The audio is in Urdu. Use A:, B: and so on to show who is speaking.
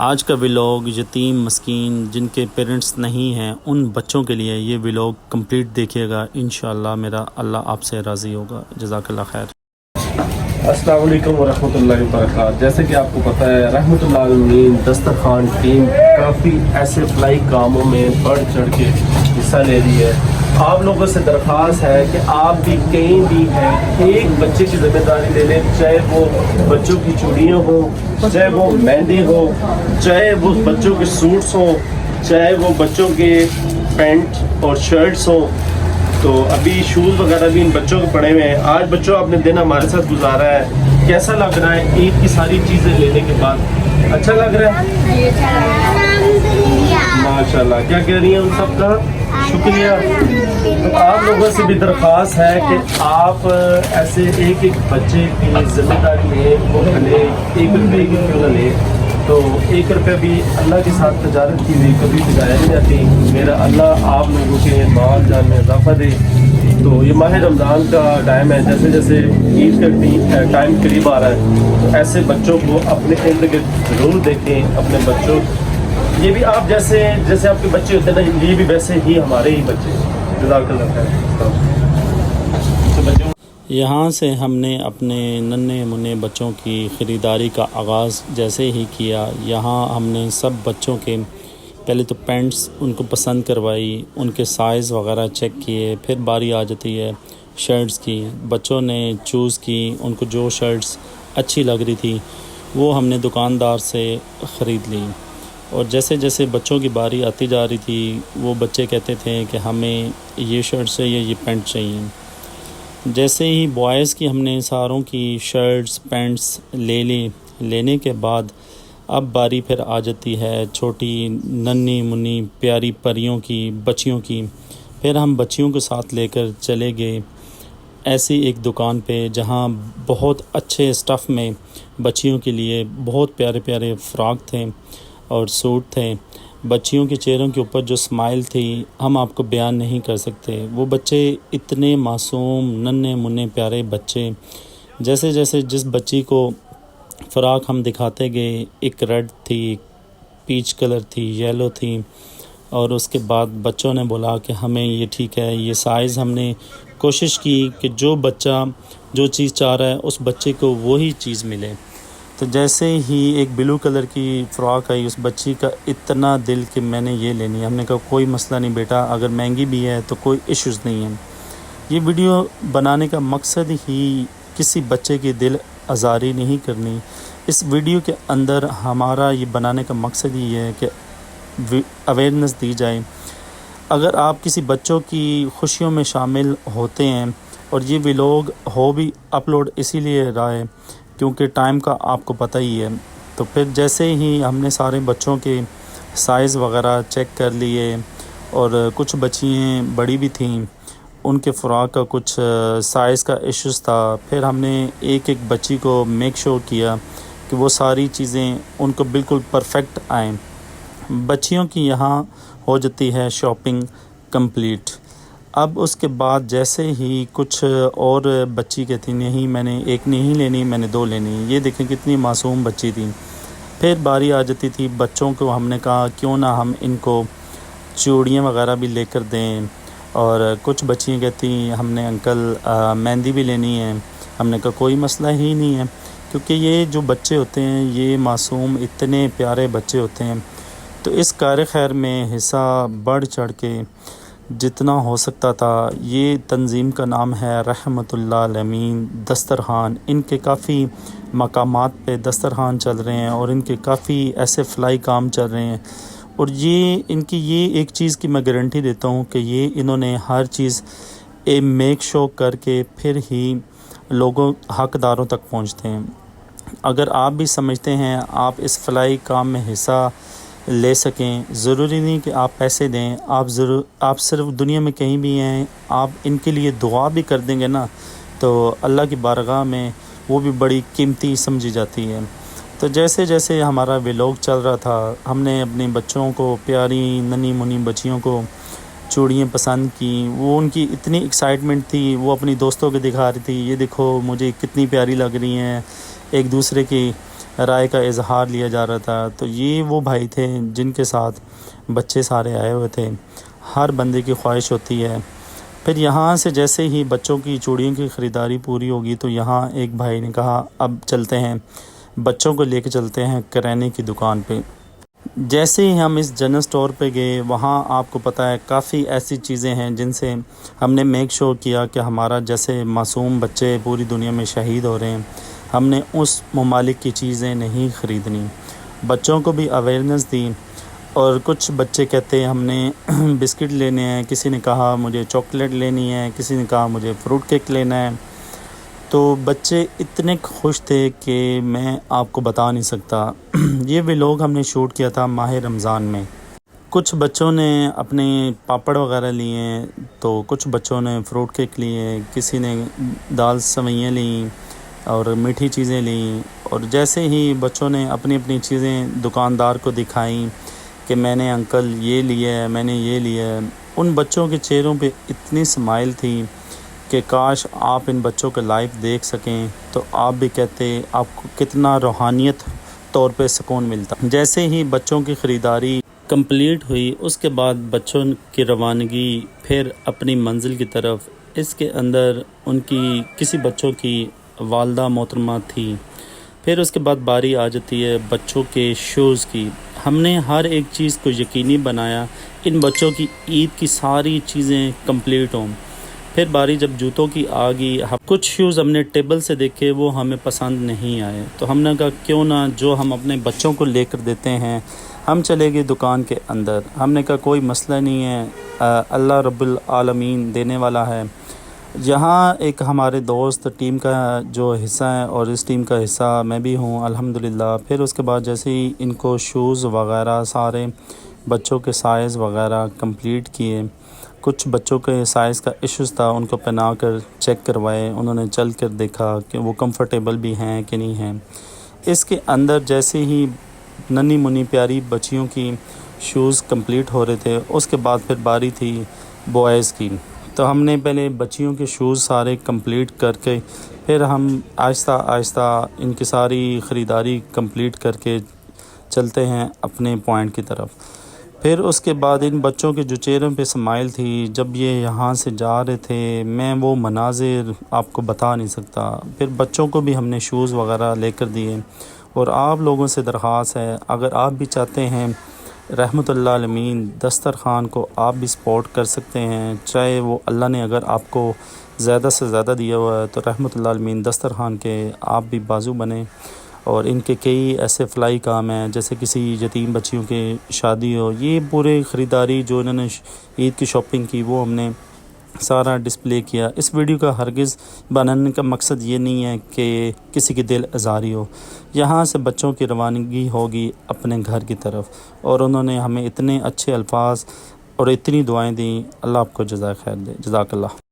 A: آج کا ولاگ یتیم مسکین جن کے پیرنٹس نہیں ہیں ان بچوں کے لیے یہ ولاگ کمپلیٹ دیکھیے گا، انشاءاللہ میرا اللہ آپ سے راضی ہوگا۔ جزاک اللہ خیر۔
B: السلام علیکم ورحمۃ اللہ وبرکاتہ۔ جیسے کہ آپ کو پتہ ہے رحمۃ اللہ علیہ دسترخوان ٹیم کافی ایسے فلائی کاموں میں بڑھ چڑھ کے حصہ لے رہی ہے۔ آپ لوگوں سے درخواست ہے کہ آپ بھی کہیں بھی ہیں ایک بچے کی ذمہ داری لے لیں، چاہے وہ بچوں کی چوڑیاں ہوں، چاہے وہ مہندی ہو، چاہے وہ بچوں کے سوٹس ہوں، چاہے وہ بچوں کے پینٹ اور شرٹس ہوں۔ تو ابھی شوز وغیرہ بھی ان بچوں کے پڑے ہوئے ہیں۔ آج بچوں آپ نے دن ہمارے ساتھ گزارا ہے، کیسا لگ رہا ہے عید کی ساری چیزیں لینے کے بعد؟ اچھا لگ رہا ہے؟ ماشاء اللہ۔ کیا کہہ رہی ہیں ان سب کا شکریہ۔ تو آپ لوگوں سے بھی درخواست ہے کہ آپ ایسے ایک ایک بچے کی ذمہ داری لیں، وہ بھلے 1 روپے کی کیوں نہ لیں۔ تو 1 روپے بھی اللہ کے ساتھ تجارت کی ہوئی کبھی ضائع نہیں جاتی۔ میرا اللہ آپ لوگوں کے مال جان میں اضافہ دے۔ تو یہ ماہ رمضان کا ٹائم ہے، جیسے جیسے عید کا ٹائم قریب آ رہا ہے تو ایسے بچوں کو اپنے ارد گرد ضرور دیکھیں۔ اپنے بچوں یہ بھی آپ جیسے آپ کے بچے ہوتے ہیں نا، یہ بھی ویسے ہی ہمارے ہی بچے۔ جزاک اللہ خیر۔
A: یہاں سے ہم نے اپنے ننھے منھے بچوں کی خریداری کا آغاز جیسے ہی کیا، یہاں ہم نے سب بچوں کے پہلے تو پینٹس ان کو پسند کروائی، ان کے سائز وغیرہ چیک کیے، پھر باری آ جاتی ہے شرٹس کی۔ بچوں نے چوز کی، ان کو جو شرٹس اچھی لگ رہی تھی وہ ہم نے دکاندار سے خرید لی۔ اور جیسے جیسے بچوں کی باری آتی جا رہی تھی وہ بچے کہتے تھے کہ ہمیں یہ شرٹ چاہیے، یہ پینٹ چاہیے۔ جیسے ہی بوائز کی ہم نے ساروں کی شرٹس پینٹس لینے کے بعد اب باری پھر آ جاتی ہے چھوٹی ننھی منھی پیاری پریوں کی، بچیوں کی۔ پھر ہم بچیوں کے ساتھ لے کر چلے گئے ایسی ایک دکان پہ جہاں بہت اچھے اسٹف میں بچیوں کے لیے بہت پیارے پیارے فراک تھے اور سوٹ تھے۔ بچیوں کے چہروں کے اوپر جو اسمائل تھی ہم آپ کو بیان نہیں کر سکتے۔ وہ بچے اتنے معصوم ننھے منھے پیارے بچے، جیسے جیسے جس بچی کو فراق ہم دکھاتے گئے، ایک ریڈ تھی، پیچ کلر تھی، یلو تھی، اور اس کے بعد بچوں نے بولا کہ ہمیں یہ ٹھیک ہے، یہ سائز۔ ہم نے کوشش کی کہ جو بچہ جو چیز چاہ رہا ہے اس بچے کو وہی چیز ملے۔ تو جیسے ہی ایک بلو کلر کی فراک آئی، اس بچی کا اتنا دل کہ میں نے یہ لینی ہے۔ ہم نے کہا کوئی مسئلہ نہیں بیٹا، اگر مہنگی بھی ہے تو کوئی ایشوز نہیں ہے۔ یہ ویڈیو بنانے کا مقصد ہی کسی بچے کی دل آزاری نہیں کرنی۔ اس ویڈیو کے اندر ہمارا یہ بنانے کا مقصد ہی ہے کہ اویئرنیس دی جائے۔ اگر آپ کسی بچوں کی خوشیوں میں شامل ہوتے ہیں، اور یہ ولاگ ہو بھی اپلوڈ اسی لیے رہا ہے کیونکہ ٹائم کا آپ کو پتہ ہی ہے، تو پھر جیسے ہی ہم نے سارے بچوں کے سائز وغیرہ چیک کر لیے، اور کچھ بچیاں بڑی بھی تھیں، ان کے فراق کا کچھ سائز کا ایشوز تھا۔ پھر ہم نے ایک ایک بچی کو میک شور کیا کہ وہ ساری چیزیں ان کو بالکل پرفیکٹ آئیں۔ بچیوں کی یہاں ہو جاتی ہے شاپنگ کمپلیٹ۔ اب اس کے بعد جیسے ہی کچھ اور بچی کہتی نہیں میں نے ایک نہیں لینی، میں نے 2 لینی۔ یہ دیکھیں کتنی معصوم بچی تھی۔ پھر باری آ جاتی تھی بچوں کو، ہم نے کہا کیوں نہ ہم ان کو چوڑیاں وغیرہ بھی لے کر دیں، اور کچھ بچیاں کہتی ہم نے انکل مہندی بھی لینی ہے۔ ہم نے کہا کوئی مسئلہ ہی نہیں ہے، کیونکہ یہ جو بچے ہوتے ہیں یہ معصوم اتنے پیارے بچے ہوتے ہیں۔ تو اس کار خیر میں حصہ بڑھ چڑھ کے جتنا ہو سکتا تھا۔ یہ تنظیم کا نام ہے رحمۃ اللہ علیہ دسترخوان۔ ان کے کافی مقامات پہ دسترخوان چل رہے ہیں اور ان کے کافی ایسے فلائی کام چل رہے ہیں، اور یہ ان کی یہ ایک چیز کی میں گارنٹی دیتا ہوں کہ یہ انہوں نے ہر چیز میک شو کر کے پھر ہی لوگوں حقداروں تک پہنچتے ہیں۔ اگر آپ بھی سمجھتے ہیں آپ اس فلائی کام میں حصہ لے سکیں، ضروری نہیں کہ آپ پیسے دیں، آپ صرف دنیا میں کہیں بھی ہیں آپ ان کے لیے دعا بھی کر دیں گے نا، تو اللہ کی بارگاہ میں وہ بھی بڑی قیمتی سمجھی جاتی ہے۔ تو جیسے جیسے ہمارا ولاگ چل رہا تھا، ہم نے اپنے بچوں کو، پیاری ننھی منھی بچیوں کو چوڑیاں پسند کی۔ وہ ان کی اتنی ایکسائٹمنٹ تھی، وہ اپنی دوستوں کو دکھا رہی تھی، یہ دیکھو مجھے کتنی پیاری لگ رہی ہیں، ایک دوسرے کی رائے کا اظہار لیا جا رہا تھا۔ تو یہ وہ بھائی تھے جن کے ساتھ بچے سارے آئے ہوئے تھے۔ ہر بندے کی خواہش ہوتی ہے۔ پھر یہاں سے جیسے ہی بچوں کی چوڑیوں کی خریداری پوری ہوگی تو یہاں ایک بھائی نے کہا اب چلتے ہیں، بچوں کو لے کے چلتے ہیں کریانے کی دکان پہ۔ جیسے ہی ہم اس جنرل اسٹور پہ گئے، وہاں آپ کو پتہ ہے کافی ایسی چیزیں ہیں جن سے ہم نے میک شور کیا کہ ہمارا جیسے معصوم بچے پوری دنیا میں شہید ہو رہے ہیں، ہم نے اس ممالک کی چیزیں نہیں خریدنی۔ بچوں کو بھی اویئرنیس دی، اور کچھ بچے کہتے ہیں ہم نے بسکٹ لینے ہیں، کسی نے کہا مجھے چاکلیٹ لینی ہے، کسی نے کہا مجھے فروٹ کیک لینا ہے۔ تو بچے اتنے خوش تھے کہ میں آپ کو بتا نہیں سکتا۔ یہ ولاگ ہم نے شوٹ کیا تھا ماہ رمضان میں۔ کچھ بچوں نے اپنے پاپڑ وغیرہ لیے، تو کچھ بچوں نے فروٹ کیک لیے، کسی نے دال سوئیاں لیں اور میٹھی چیزیں لیں، اور جیسے ہی بچوں نے اپنی اپنی چیزیں دکاندار کو دکھائیں کہ میں نے انکل یہ لیا ہے، میں نے یہ لیا ہے، ان بچوں کے چہروں پہ اتنی اسمائل تھی کہ کاش آپ ان بچوں کا لائف دیکھ سکیں تو آپ بھی کہتے آپ کو کتنا روحانیت طور پہ سکون ملتا۔ جیسے ہی بچوں کی خریداری کمپلیٹ ہوئی، اس کے بعد بچوں کی روانگی پھر اپنی منزل کی طرف۔ اس کے اندر ان کی کسی بچوں کی والدہ محترمہ تھی۔ پھر اس کے بعد باری آ جاتی ہے بچوں کے شوز کی۔ ہم نے ہر ایک چیز کو یقینی بنایا ان بچوں کی عید کی ساری چیزیں کمپلیٹ ہوں۔ پھر باری جب جوتوں کی آ گئی، کچھ شوز ہم نے ٹیبل سے دیکھے، وہ ہمیں پسند نہیں آئے، تو ہم نے کہا کیوں نہ جو ہم اپنے بچوں کو لے کر دیتے ہیں۔ ہم چلے گئے دکان کے اندر، ہم نے کہا کوئی مسئلہ نہیں ہے، اللہ رب العالمین دینے والا ہے۔ یہاں ایک ہمارے دوست ٹیم کا جو حصہ ہے، اور اس ٹیم کا حصہ میں بھی ہوں الحمدللہ۔ پھر اس کے بعد جیسے ہی ان کو شوز وغیرہ سارے بچوں کے سائز وغیرہ کمپلیٹ کیے، کچھ بچوں کے سائز کا ایشوز تھا، ان کو پہنا کر چیک کروائے، انہوں نے چل کر دیکھا کہ وہ کمفرٹیبل بھی ہیں کہ نہیں ہیں۔ اس کے اندر جیسے ہی ننھی منی پیاری بچیوں کی شوز کمپلیٹ ہو رہے تھے، اس کے بعد پھر باری تھی بوائز کی۔ تو ہم نے پہلے بچیوں کے شوز سارے کمپلیٹ کر کے پھر ہم آہستہ آہستہ ان کی ساری خریداری کمپلیٹ کر کے چلتے ہیں اپنے پوائنٹ کی طرف۔ پھر اس کے بعد ان بچوں کے جو چہروں پہ اسمائل تھی جب یہ یہاں سے جا رہے تھے، میں وہ مناظر آپ کو بتا نہیں سکتا۔ پھر بچوں کو بھی ہم نے شوز وغیرہ لے کر دیے، اور آپ لوگوں سے درخواست ہے اگر آپ بھی چاہتے ہیں رحمت اللہ عالمین دسترخوان کو آپ بھی سپورٹ کر سکتے ہیں، چاہے وہ اللہ نے اگر آپ کو زیادہ سے زیادہ دیا ہوا ہے تو رحمت اللہ عالمین دسترخوان کے آپ بھی بازو بنیں۔ اور ان کے کئی ایسے فلائی کام ہیں، جیسے کسی یتیم بچیوں کے شادی ہو، یہ پورے خریداری جو انہوں نے عید کی شاپنگ کی وہ ہم نے سارا ڈسپلے کیا۔ اس ویڈیو کا ہرگز بنانے کا مقصد یہ نہیں ہے کہ کسی کی دل آزاری ہو۔ یہاں سے بچوں کی روانگی ہوگی اپنے گھر کی طرف، اور انہوں نے ہمیں اتنے اچھے الفاظ اور اتنی دعائیں دیں۔ اللہ آپ کو جزائے خیر دے۔ جزاک اللہ۔